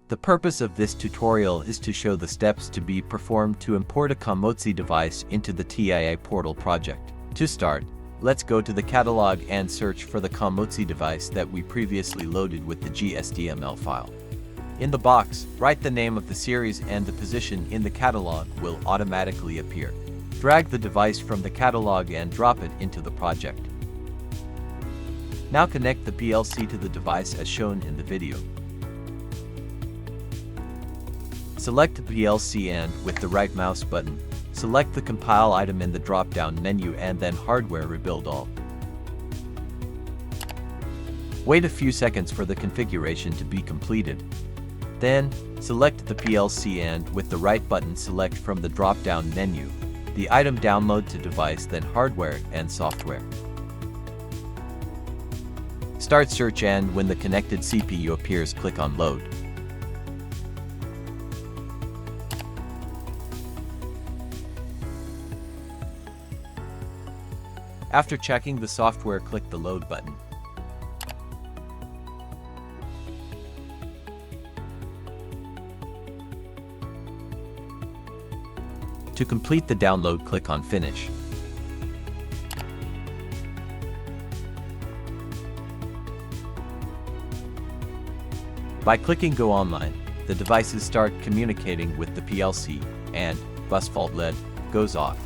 The purpose of this tutorial is to show the steps to be performed to import a Camozzi device into the TIA portal project. To start, let's go to the catalog and search for the Camozzi device that we previously loaded with the GSDML file. In the box, write the name of the series and the position in the catalog will automatically appear. Drag the device from the catalog and drop it into the project. Now connect the PLC to the device as shown in the video. Select the PLC and, with the right mouse button, select the compile item in the drop-down menu and then hardware rebuild all. Wait a few seconds for the configuration to be completed. Then, select the PLC and, with the right button, select from the drop-down menu the item download to device, then hardware and software. Start search and when the connected CPU appears, click on load. After checking the software, click the load button. To complete the download, click on Finish. By clicking Go Online, the devices start communicating with the PLC and bus fault LED goes off.